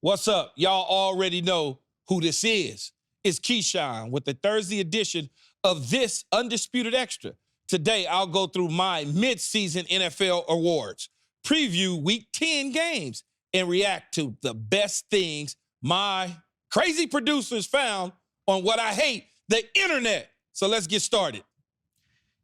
What's up? Y'all already know who this is. It's Keyshawn with the Thursday edition of this Undisputed Extra. Today, I'll go through my midseason NFL awards, preview Week 10 games, and react to the best things my crazy producers found on what I hate, the internet. So let's get started.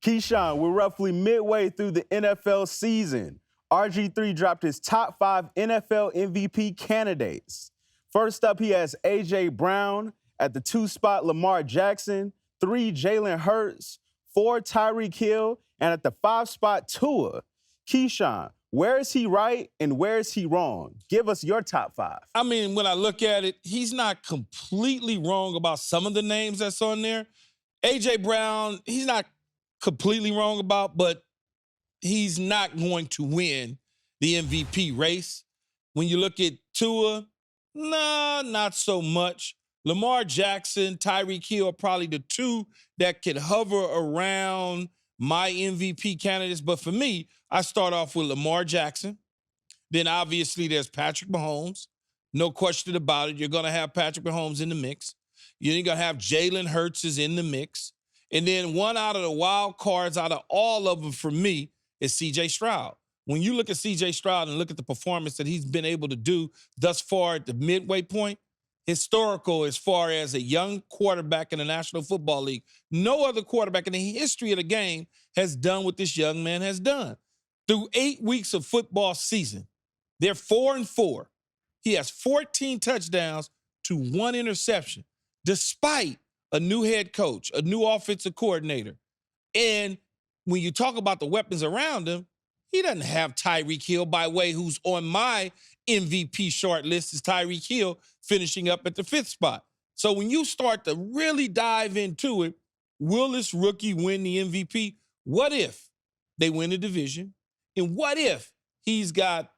Keyshawn, we're roughly midway through the NFL season. RG3 dropped his top 5 NFL MVP candidates. First up, he has A.J. Brown. At the 2 spot, Lamar Jackson. 3, Jalen Hurts. 4, Tyreek Hill. And at the 5 spot, Tua. Keyshawn, where is he right and where is he wrong? Give us your top 5. I mean, when I look at it, he's not completely wrong about some of the names that's on there. A.J. Brown, he's not completely wrong about, but he's not going to win the MVP race. When you look at Tua, nah, not so much. Lamar Jackson, Tyreek Hill are probably the 2 that could hover around my MVP candidates. But for me, I start off with Lamar Jackson. Then obviously there's Patrick Mahomes. No question about it. You're going to have Patrick Mahomes in the mix. You're going to have Jalen Hurts is in the mix. And then one out of the wild cards out of all of them for me is C.J. Stroud. When you look at C.J. Stroud and look at the performance that he's been able to do thus far at the midway point, historical as far as a young quarterback in the National Football League, no other quarterback in the history of the game has done what this young man has done. Through 8 weeks of football season, they're 4-4. He has 14 touchdowns to 1 interception, despite a new head coach, a new offensive coordinator. And when you talk about the weapons around him, he doesn't have Tyreek Hill, by way who's on my MVP short list is Tyreek Hill, finishing up at the 5th spot. So when you start to really dive into it, will this rookie win the MVP? What if they win the division? And what if he's got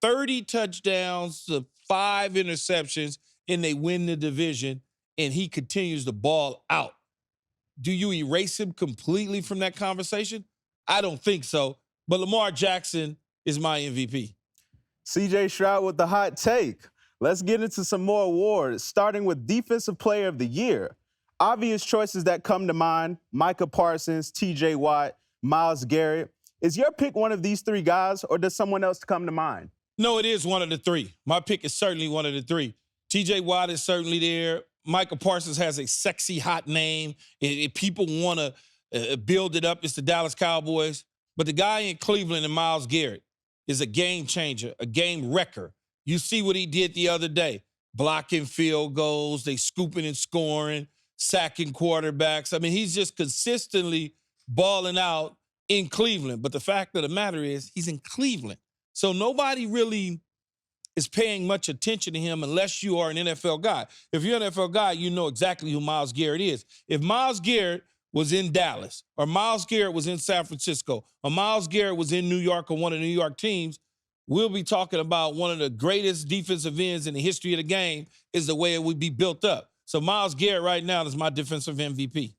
30 touchdowns to 5 interceptions and they win the division and he continues to ball out? Do you erase him completely from that conversation? I don't think so. But Lamar Jackson is my MVP. C.J. Stroud with the hot take. Let's get into some more awards, starting with Defensive Player of the Year. Obvious choices that come to mind: Micah Parsons, T.J. Watt, Myles Garrett. Is your pick one of these 3 guys, or does someone else come to mind? No, it is one of the 3. My pick is certainly one of the 3. T.J. Watt is certainly there. Micah Parsons has a sexy, hot name. If people want to build it up, it's the Dallas Cowboys. But the guy in Cleveland and Myles Garrett is a game changer, a game wrecker. You see what he did the other day, blocking field goals, they scooping and scoring, sacking quarterbacks. I mean, he's just consistently balling out in Cleveland. But the fact of the matter is he's in Cleveland. So nobody really is paying much attention to him unless you are an NFL guy. If you're an NFL guy, you know exactly who Myles Garrett is. If Myles Garrett was in Dallas, or Myles Garrett was in San Francisco, or Myles Garrett was in New York or one of the New York teams, we'll be talking about one of the greatest defensive ends in the history of the game is the way it would be built up. So Myles Garrett right now is my defensive MVP.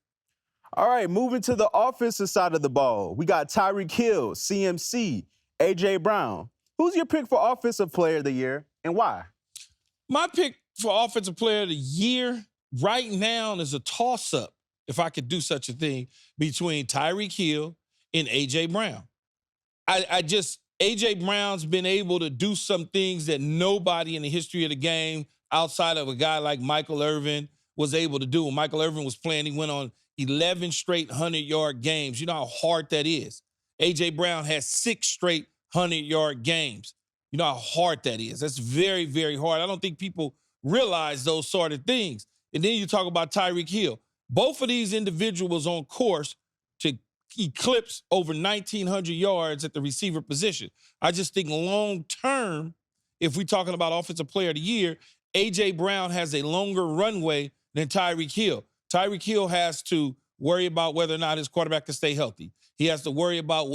All right, moving to the offensive side of the ball. We got Tyreek Hill, CMC, A.J. Brown. Who's your pick for Offensive Player of the Year and why? My pick for Offensive Player of the Year right now is a toss-up, if I could do such a thing, between Tyreek Hill and A.J. Brown. A.J. Brown's been able to do some things that nobody in the history of the game outside of a guy like Michael Irvin was able to do. When Michael Irvin was playing, he went on 11 straight 100-yard games. You know how hard that is. A.J. Brown has 6 straight 100-yard games. You know how hard that is. That's very, very hard. I don't think people realize those sort of things. And then you talk about Tyreek Hill. Both of these individuals on course to eclipse over 1,900 yards at the receiver position. I just think long-term, if we're talking about Offensive Player of the Year, A.J. Brown has a longer runway than Tyreek Hill. Tyreek Hill has to worry about whether or not his quarterback can stay healthy. He has to worry about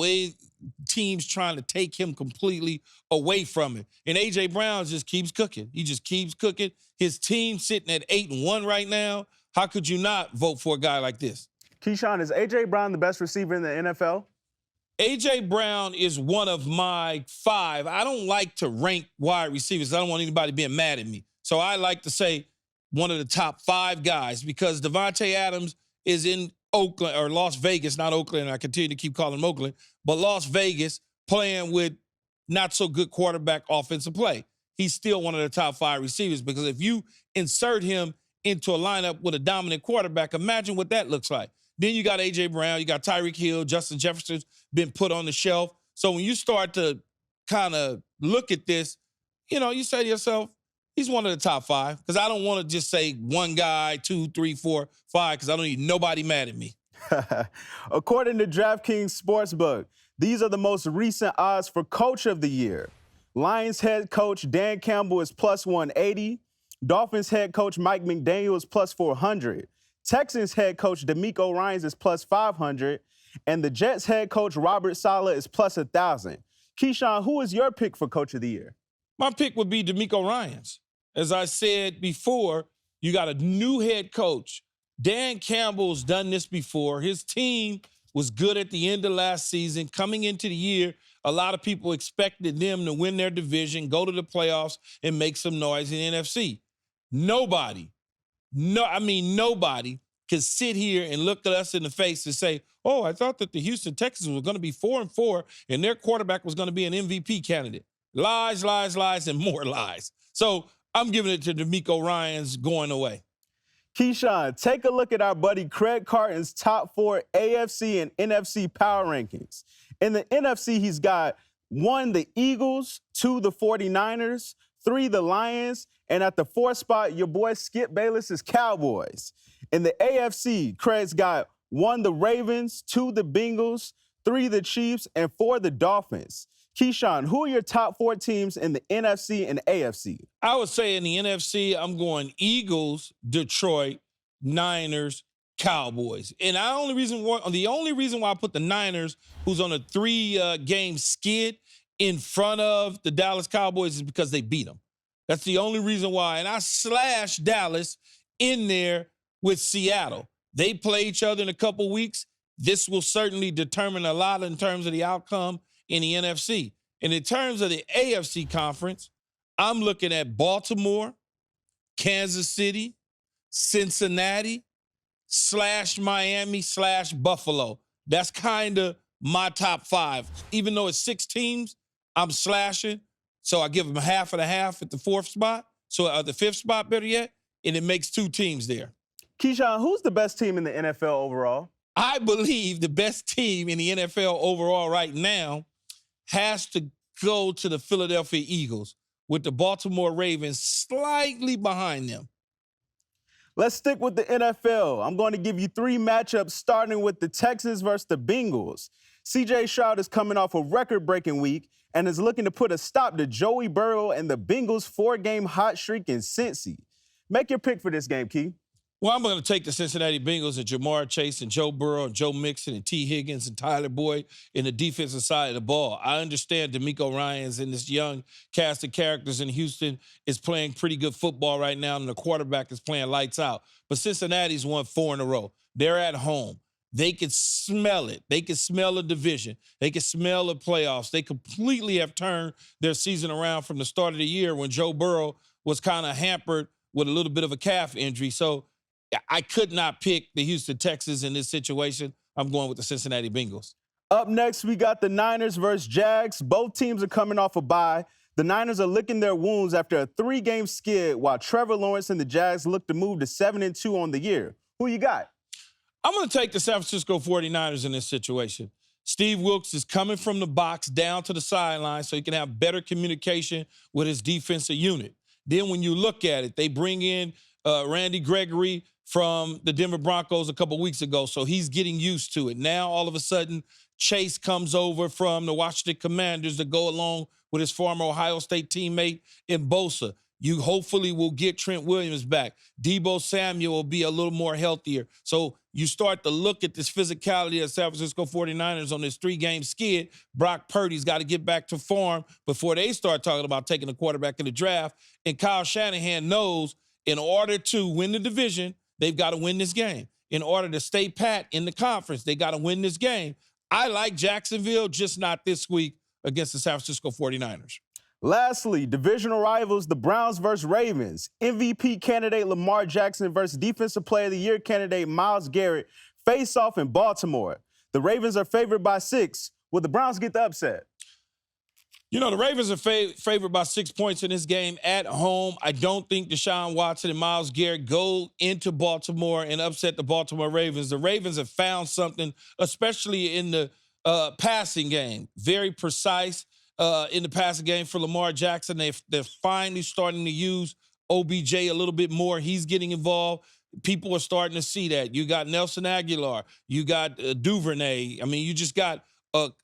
teams trying to take him completely away from him. And A.J. Brown just keeps cooking. He just keeps cooking. His team sitting at 8-1 right now. How could you not vote for a guy like this? Keyshawn, is A.J. Brown the best receiver in the NFL? A.J. Brown is one of my 5. I don't like to rank wide receivers. I don't want anybody being mad at me. So I like to say one of the top 5 guys because Devontae Adams is in Oakland or Las Vegas, not Oakland. I continue to keep calling him Oakland, but Las Vegas playing with not so good quarterback offensive play. He's still one of the top 5 receivers because if you insert him into a lineup with a dominant quarterback, imagine what that looks like. Then you got A.J. Brown, you got Tyreek Hill, Justin Jefferson's been put on the shelf. So when you start to kind of look at this, you say to yourself, he's one of the top 5 because I don't want to just say one guy, 2, 3, 4, 5 because I don't need nobody mad at me. According to DraftKings Sportsbook, these are the most recent odds for Coach of the Year. Lions head coach Dan Campbell is plus 180. Dolphins head coach Mike McDaniel is plus 400. Texans head coach DeMeco Ryans is plus 500. And the Jets head coach Robert Saleh is plus 1,000. Keyshawn, who is your pick for Coach of the Year? My pick would be DeMeco Ryans. As I said before, you got a new head coach. Dan Campbell's done this before. His team was good at the end of last season. Coming into the year, a lot of people expected them to win their division, go to the playoffs, and make some noise in the NFC. Nobody can sit here and look at us in the face and say, oh, I thought that the Houston Texans were going to be 4-4 and their quarterback was going to be an MVP candidate. Lies, lies, lies, and more lies. So I'm giving it to DeMeco Ryans going away. Keyshawn, take a look at our buddy Craig Carton's top 4 AFC and NFC power rankings. In the NFC, he's got 1, the Eagles, 2, the 49ers, 3, the Lions, and at the 4th spot, your boy Skip Bayless's Cowboys. In the AFC, Craig's got 1, the Ravens, 2, the Bengals, 3, the Chiefs, and 4, the Dolphins. Keyshawn, who are your top 4 teams in the NFC and AFC? I would say in the NFC, I'm going Eagles, Detroit, Niners, Cowboys. And the only reason why I put the Niners, who's on a 3-game skid, in front of the Dallas Cowboys is because they beat them. That's the only reason why. And I slashed Dallas in there with Seattle. They play each other in a couple weeks. This will certainly determine a lot in terms of the outcome in the NFC. And in terms of the AFC conference, I'm looking at Baltimore, Kansas City, Cincinnati, /Miami, /Buffalo. That's kind of my top 5. Even though it's 6 teams, I'm slashing. So I give them half and a half at the 4th spot. So the 5th spot, better yet, and it makes 2 teams there. Keyshawn, who's the best team in the NFL overall? I believe the best team in the NFL overall right now has to go to the Philadelphia Eagles, with the Baltimore Ravens slightly behind them. Let's stick with the NFL. I'm going to give you 3 matchups, starting with the Texans versus the Bengals. C.J. Stroud is coming off a record-breaking week and is looking to put a stop to Joey Burrow and the Bengals' 4-game hot streak in Cincy. Make your pick for this game, Key. Well, I'm going to take the Cincinnati Bengals and Jamar Chase and Joe Burrow and Joe Mixon and T. Higgins and Tyler Boyd in the defensive side of the ball. I understand DeMeco Ryans and this young cast of characters in Houston is playing pretty good football right now, and the quarterback is playing lights out. But Cincinnati's won 4 in a row. They're at home. They can smell it. They can smell the division. They can smell the playoffs. They completely have turned their season around from the start of the year when Joe Burrow was kind of hampered with a little bit of a calf injury. So I could not pick the Houston Texans in this situation. I'm going with the Cincinnati Bengals. Up next, we got the Niners versus Jags. Both teams are coming off a bye. The Niners are licking their wounds after a 3-game skid, while Trevor Lawrence and the Jags look to move to 7-2 on the year. Who you got? I'm going to take the San Francisco 49ers in this situation. Steve Wilkes is coming from the box down to the sideline so he can have better communication with his defensive unit. Then when you look at it, they bring in Randy Gregory from the Denver Broncos a couple weeks ago, so he's getting used to it. Now, all of a sudden, Chase comes over from the Washington Commanders to go along with his former Ohio State teammate in Bosa. You hopefully will get Trent Williams back. Deebo Samuel will be a little more healthier. So you start to look at this physicality of San Francisco 49ers on this 3-game skid. Brock Purdy's got to get back to form before they start talking about taking a quarterback in the draft. And Kyle Shanahan knows in order to win the division, they've got to win this game. In order to stay pat in the conference, they got to win this game. I like Jacksonville, just not this week against the San Francisco 49ers. Lastly, divisional rivals, the Browns versus Ravens. MVP candidate Lamar Jackson versus Defensive Player of the Year candidate Myles Garrett face off in Baltimore. The Ravens are favored by 6. Will the Browns get the upset? You know, the Ravens are favored by 6 points in this game at home. I don't think Deshaun Watson and Myles Garrett go into Baltimore and upset the Baltimore Ravens. The Ravens have found something, especially in the passing game. Very precise in the passing game for Lamar Jackson. They're finally starting to use OBJ a little bit more. He's getting involved. People are starting to see that. You got Nelson Aguilar. You got Duvernay. I mean, you just got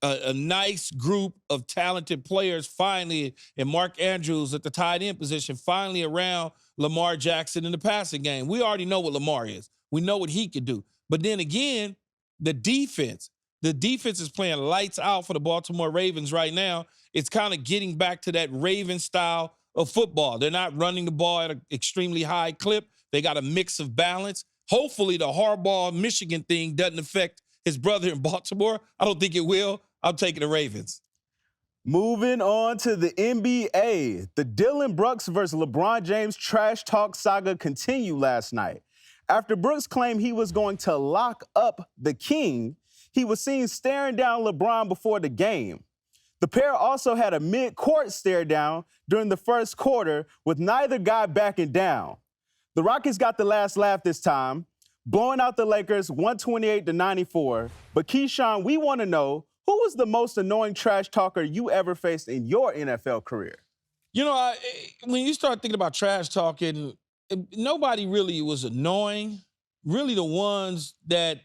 a nice group of talented players finally, and Mark Andrews at the tight end position finally around Lamar Jackson in the passing game. We already know what Lamar is. We know what he can do. But then again, the defense is playing lights out for the Baltimore Ravens right now. It's kind of getting back to that Raven style of football. They're not running the ball at an extremely high clip. They got a mix of balance. Hopefully the Harbaugh-Michigan thing doesn't affect his brother in Baltimore. I don't think it will. I'm taking the Ravens. Moving on to the NBA. The Dillon Brooks versus LeBron James trash talk saga continued last night. After Brooks claimed he was going to lock up the king, he was seen staring down LeBron before the game. The pair also had a mid-court stare down during the first quarter, with neither guy backing down. The Rockets got the last laugh this time, blowing out the Lakers 128-94. But Keyshawn, we want to know, who was the most annoying trash talker you ever faced in your NFL career? You know, when you start thinking about trash talking, nobody really was annoying. Really the ones that,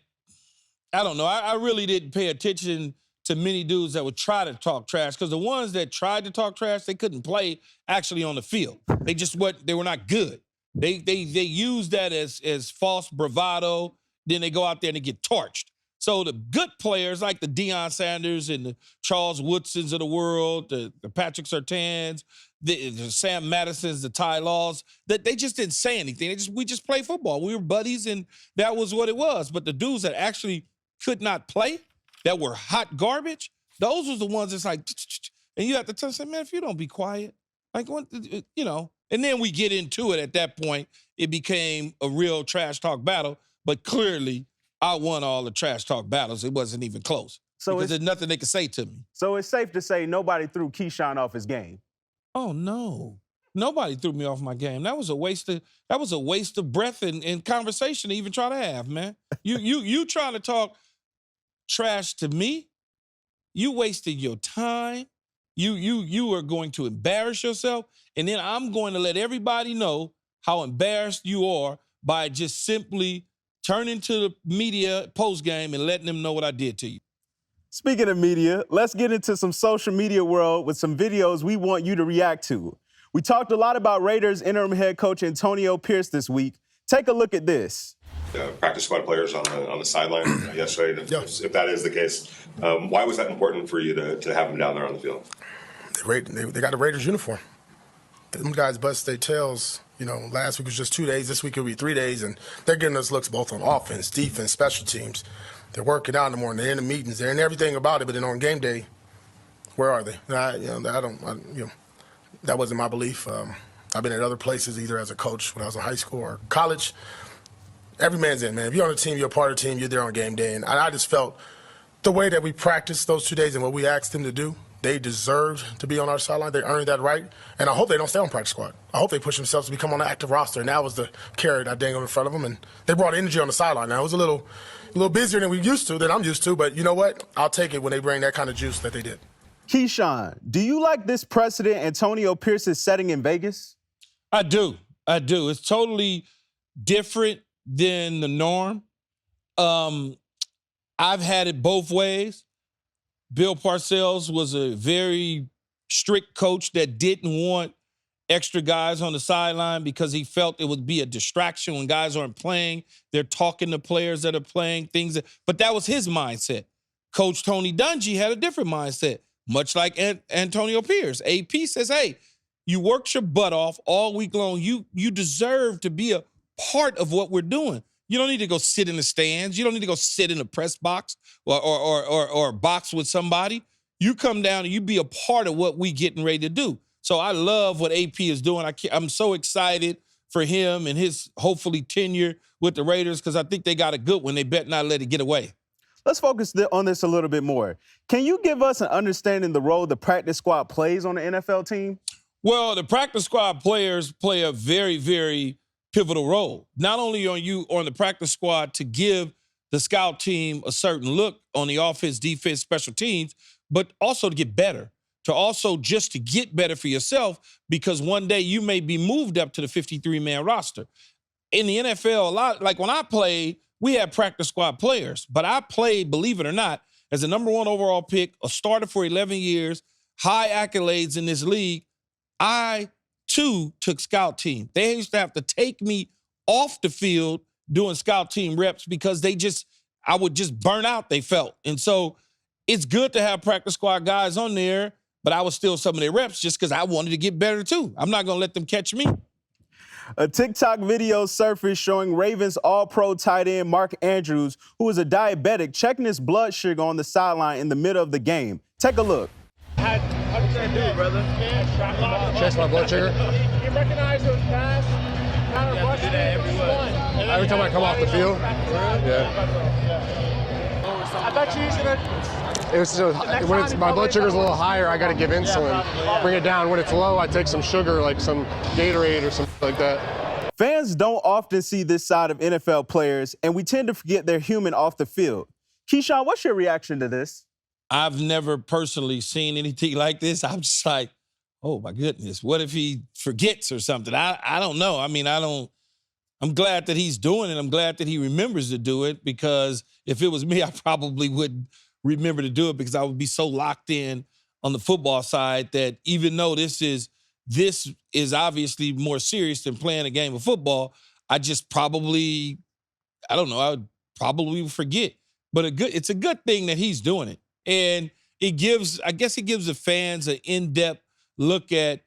I don't know, I really didn't pay attention to many dudes that would try to talk trash, because the ones that tried to talk trash, they couldn't play actually on the field. They were not good. They use that as false bravado. Then they go out there and they get torched. So the good players like the Deion Sanders and the Charles Woodsons of the world, the Patrick Surtains, the Sam Madisons, the Ty Laws, that they just didn't say anything. We just played football. We were buddies, and that was what it was. But the dudes that actually could not play, that were hot garbage, those was the ones that's like, and you have to tell them, man, if you don't be quiet, like, what, you know. And then we get into it at that point. It became a real trash talk battle, but clearly I won all the trash talk battles. It wasn't even close. So because there's nothing they could say to me. So it's safe to say nobody threw Keyshawn off his game. Oh, no. Nobody threw me off my game. That was a waste of breath and conversation to even try to have, man. You trying to talk trash to me? You wasted your time. You are going to embarrass yourself, and then I'm going to let everybody know how embarrassed you are by just simply turning to the media post-game and letting them know what I did to you. Speaking of media, let's get into some social media world with some videos we want you to react to. We talked a lot about Raiders interim head coach Antonio Pierce this week. Take a look at this. Practice squad players on the sideline yesterday. If that is the case, why was that important for you to have them down there on the field? They got a Raiders uniform. Them guys bust their tails. You know, last week was just 2 days. This week it'll be 3 days, and they're getting us looks both on offense, defense, special teams. They're working out in the morning. They're in the meetings. They're in everything about it. But then on game day, where are they? That wasn't my belief. I've been at other places, either as a coach when I was in high school or college. Every man's in, man. If you're on a team, you're a part of the team. You're there on game day, and I just felt the way that we practiced those 2 days and what we asked them to do. They deserved to be on our sideline. They earned that right. And I hope they don't stay on practice squad. I hope they push themselves to become on the active roster. And that was the carrot I dangled in front of them. And they brought energy on the sideline. Now, it was a little busier than I'm used to. But you know what? I'll take it when they bring that kind of juice that they did. Keyshawn, do you like this precedent Antonio Pierce is setting in Vegas? I do. It's totally different than the norm. I've had it both ways. Bill Parcells was a very strict coach that didn't want extra guys on the sideline because he felt it would be a distraction when guys aren't playing. They're talking to players that are playing but that was his mindset. Coach Tony Dungy had a different mindset, much like Antonio Pierce. AP says, hey, you worked your butt off all week long. You deserve to be a part of what we're doing. You don't need to go sit in the stands. You don't need to go sit in a press box or box with somebody. You come down and you be a part of what we getting ready to do. So I love what AP is doing. I'm so excited for him and his hopefully tenure with the Raiders because I think they got a good one. They better not let it get away. Let's focus on this a little bit more. Can you give us an understanding of the role the practice squad plays on the NFL team? Well, the practice squad players play a very, very pivotal role. Not only are you on the practice squad to give the scout team a certain look on the offense, defense, special teams, but also to get better, to also just to get better for yourself because one day you may be moved up to the 53-man roster. In the NFL, a lot, like when I played, we had practice squad players, but I played, believe it or not, as a number 1 overall pick, a starter for 11 years, high accolades in this league. I, too, took scout team. They used to have to take me off the field doing scout team reps because I would just burn out, they felt. And so it's good to have practice squad guys on there, but I was still some of their reps just because I wanted to get better, too. I'm not going to let them catch me. A TikTok video surfaced showing Ravens all-pro tight end Mark Andrews, who is a diabetic, checking his blood sugar on the sideline in the middle of the game. Take a look. How did that do, brother? Check my blood sugar. You recognize those pass? Every time I come off the field. Yeah. I bet you using it. When my blood sugar's a little higher, I got to give insulin, bring it down. When it's low, I take some sugar, like some Gatorade or something like that. Fans don't often see this side of NFL players, and we tend to forget they're human off the field. Keyshawn, what's your reaction to this? I've never personally seen anything like this. I'm just like, oh, my goodness, what if he forgets or something? I don't know. I mean, I'm glad that he's doing it. I'm glad that he remembers to do it because if it was me, I probably wouldn't remember to do it because I would be so locked in on the football side that even though this is obviously more serious than playing a game of football, I just probably, I don't know, I would probably forget. But it's a good thing that he's doing it. And it gives the fans an in-depth look at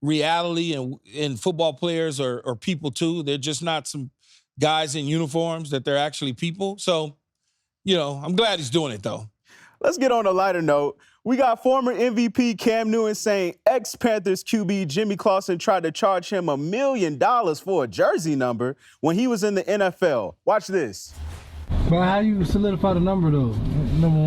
reality and football players are people too. They're just not some guys in uniforms, that they're actually people. So, I'm glad he's doing it though. Let's get on a lighter note. We got former MVP Cam Newton saying ex-Panthers QB Jimmy Clausen tried to charge him $1 million for a jersey number when he was in the NFL. Watch this. But how you solidify the number, though? Number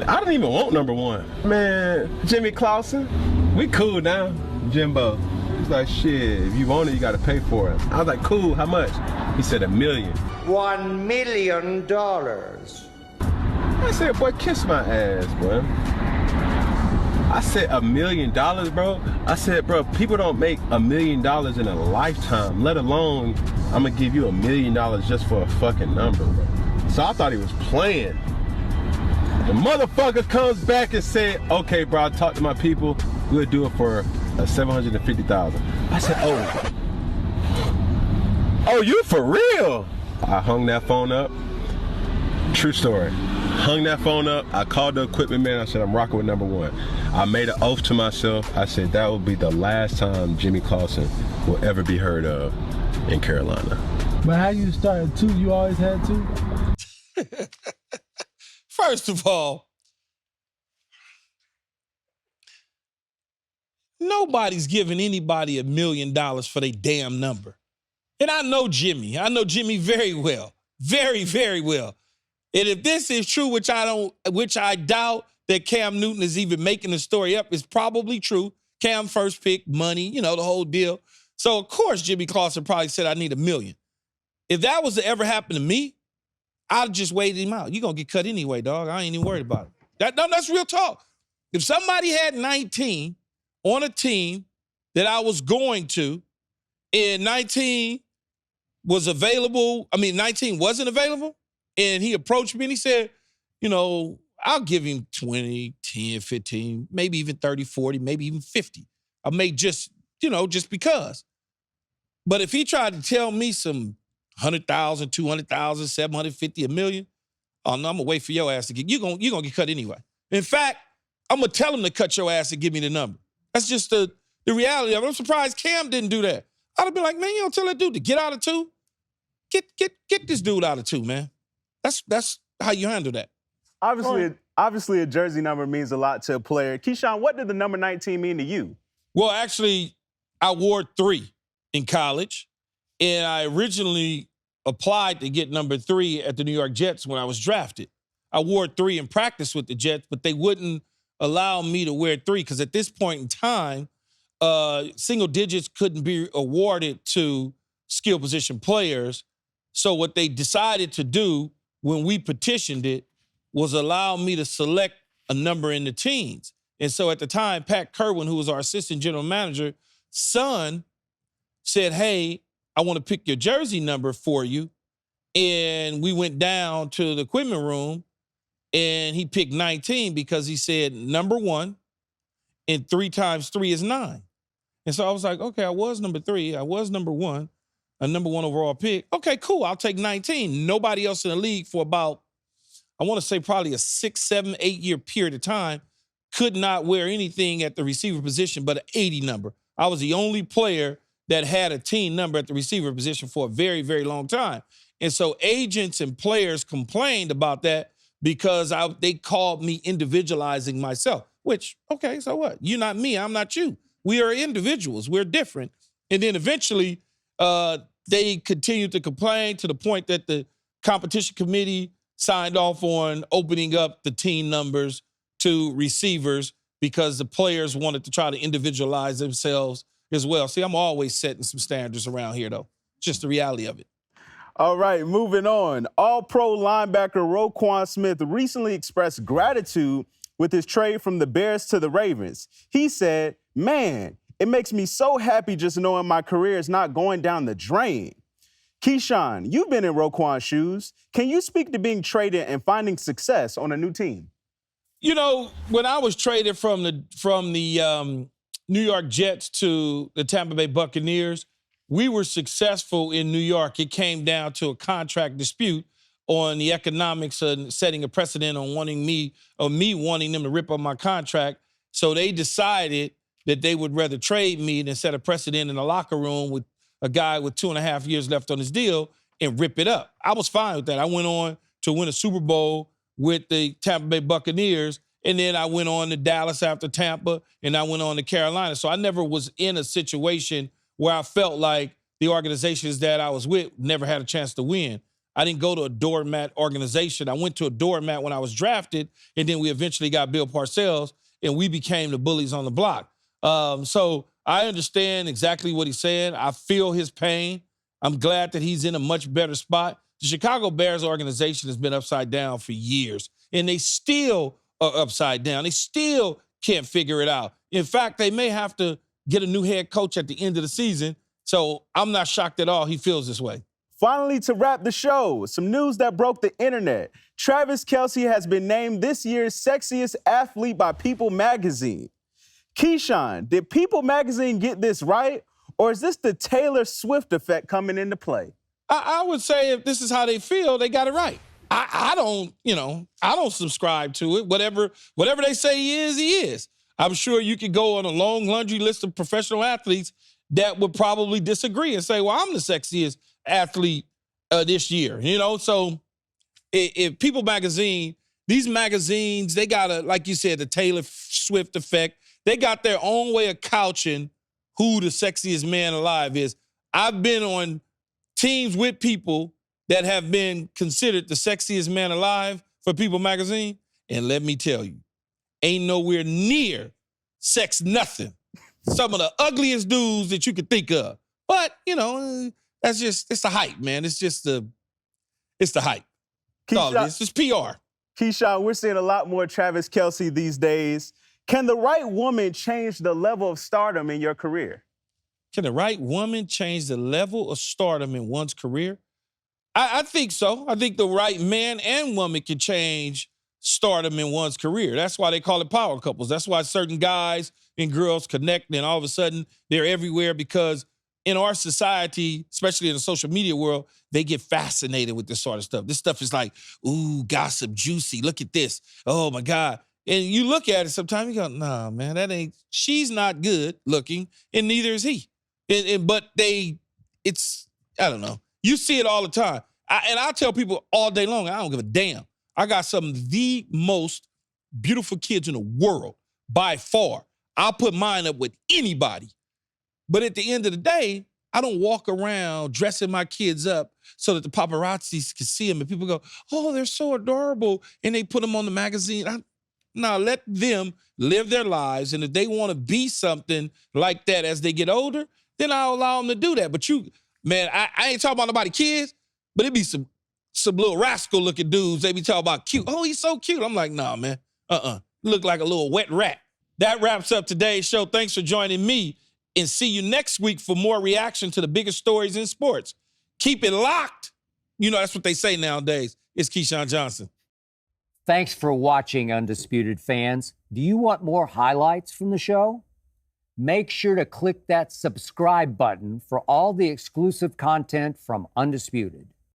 1. I don't even want number 1. Man, Jimmy Clausen, we cool now. Jimbo. He's like, shit, if you want it, you got to pay for it. I was like, cool, how much? He said $1 million. $1 million. I said, boy, kiss my ass, boy. I said $1 million, bro. I said, bro, people don't make $1 million in a lifetime, let alone I'm going to give you $1 million just for a fucking number, bro. So I thought he was playing. The motherfucker comes back and said, okay, bro, I talked to my people. We'll do it for $750,000. I said, oh, you for real? I hung that phone up. True story. Hung that phone up. I called the equipment man. I said, I'm rocking with number 1. I made an oath to myself. I said, that will be the last time Jimmy Clausen will ever be heard of in Carolina. But how you started 2? You always had 2? First of all, nobody's giving anybody $1 million for their damn number. And I know Jimmy. I know Jimmy very well. Very, very well. And if this is true, which I doubt that Cam Newton is even making the story up, it's probably true. Cam first pick, money, the whole deal. So, of course, Jimmy Clausen probably said, I need $1 million. If that was to ever happen to me, I'd just wait him out. You're going to get cut anyway, dog. I ain't even worried about it. That's real talk. If somebody had 19 on a team that I was going to, and 19 wasn't available, and he approached me and he said, I'll give him 20, 10, 15, maybe even 30, 40, maybe even 50. I may just because. But if he tried to tell me some 100,000, 200,000, 750, $1 million, oh no, I'm gonna wait for your ass to get, you're gonna get cut anyway. In fact, I'm gonna tell him to cut your ass and give me the number. That's just the reality of it. I'm surprised Cam didn't do that. I'd have been like, man, you don't tell that dude to get out of 2? get this dude out of 2, man. That's how you handle that. Obviously, a jersey number means a lot to a player. Keyshawn, what did the number 19 mean to you? Well, actually, I wore 3 in college, and I originally applied to get number 3 at the New York Jets when I was drafted. I wore 3 in practice with the Jets, but they wouldn't allow me to wear 3 because at this point in time, single digits couldn't be awarded to skill position players. So what they decided to do when we petitioned it was allow me to select a number in the teens. And so at the time, Pat Kerwin, who was our assistant general manager, son said, hey, I want to pick your jersey number for you. And we went down to the equipment room and he picked 19 because he said number 1 and 3 times 3 is 9. And so I was like, okay, I was number 3. I was number 1, a number 1 overall pick. Okay, cool. I'll take 19. Nobody else in the league for about, I want to say probably a 6, 7, 8 year period of time could not wear anything at the receiver position but an 80 number. I was the only player that had a team number at the receiver position for a very, very long time. And so agents and players complained about that because they called me individualizing myself, which, okay, so what? You're not me, I'm not you. We are individuals, we're different. And then eventually they continued to complain to the point that the competition committee signed off on opening up the team numbers to receivers because the players wanted to try to individualize themselves as well. See, I'm always setting some standards around here, though. Just the reality of it. All right, moving on. All-Pro linebacker Roquan Smith recently expressed gratitude with his trade from the Bears to the Ravens. He said, man, it makes me so happy just knowing my career is not going down the drain. Keyshawn, you've been in Roquan's shoes. Can you speak to being traded and finding success on a new team? You know, when I was traded from the New York Jets to the Tampa Bay Buccaneers, we were successful in New York. It came down to a contract dispute on the economics and setting a precedent on me wanting them to rip up my contract. So they decided that they would rather trade me than set a precedent in the locker room with a guy with 2.5 years left on his deal and rip it up. I was fine with that. I went on to win a Super Bowl with the Tampa Bay Buccaneers, and then I went on to Dallas after Tampa, and I went on to Carolina. So I never was in a situation where I felt like the organizations that I was with never had a chance to win. I didn't go to a doormat organization. I went to a doormat when I was drafted, and then we eventually got Bill Parcells, and we became the bullies on the block. So I understand exactly what he's saying. I feel his pain. I'm glad that he's in a much better spot. The Chicago Bears organization has been upside down for years, and they still are upside down. They still can't figure it out. In fact, they may have to get a new head coach at the end of the season. So I'm not shocked at all he feels this way. Finally, to wrap the show, some news that broke the internet. Travis Kelce has been named this year's sexiest athlete by People magazine. Keyshawn, did People magazine get this right, or is this the Taylor Swift effect coming into play? I would say if this is how they feel, they got it right. I don't subscribe to it. Whatever they say he is. I'm sure you could go on a long laundry list of professional athletes that would probably disagree and say, well, I'm the sexiest athlete this year. So if People magazine, these magazines, they got like you said, the Taylor Swift effect. They got their own way of couching who the sexiest man alive is. I've been on teams with people that have been considered the sexiest man alive for People magazine. And let me tell you, ain't nowhere near sex nothing. Some of the ugliest dudes that you could think of. But, that's just, it's the hype, man. It's the hype. That's all it is. It's PR. Keyshawn, we're seeing a lot more Travis Kelce these days. Can the right woman change the level of stardom in your career? Can the right woman change the level of stardom in one's career? I think so. I think the right man and woman can change stardom in one's career. That's why they call it power couples. That's why certain guys and girls connect and all of a sudden they're everywhere, because in our society, especially in the social media world, they get fascinated with this sort of stuff. This stuff is like, ooh, gossip, juicy. Look at this. Oh, my God. And you look at it sometimes, you go, nah, man, she's not good looking, and neither is he. But I don't know. You see it all the time. And I tell people all day long, I don't give a damn. I got some of the most beautiful kids in the world, by far. I'll put mine up with anybody. But at the end of the day, I don't walk around dressing my kids up so that the paparazzis can see them. And people go, oh, they're so adorable. And they put them on the magazine. Now, let them live their lives. And if they want to be something like that as they get older, then I'll allow them to do that. But man, I ain't talking about nobody kids, but it be some little rascal-looking dudes. They be talking about cute. Oh, he's so cute. I'm like, nah, man. Look like a little wet rat. That wraps up today's show. Thanks for joining me. And see you next week for more reaction to the biggest stories in sports. Keep it locked. You know, that's what they say nowadays. It's Keyshawn Johnson. Thanks for watching, Undisputed fans. Do you want more highlights from the show? Make sure to click that subscribe button for all the exclusive content from Undisputed.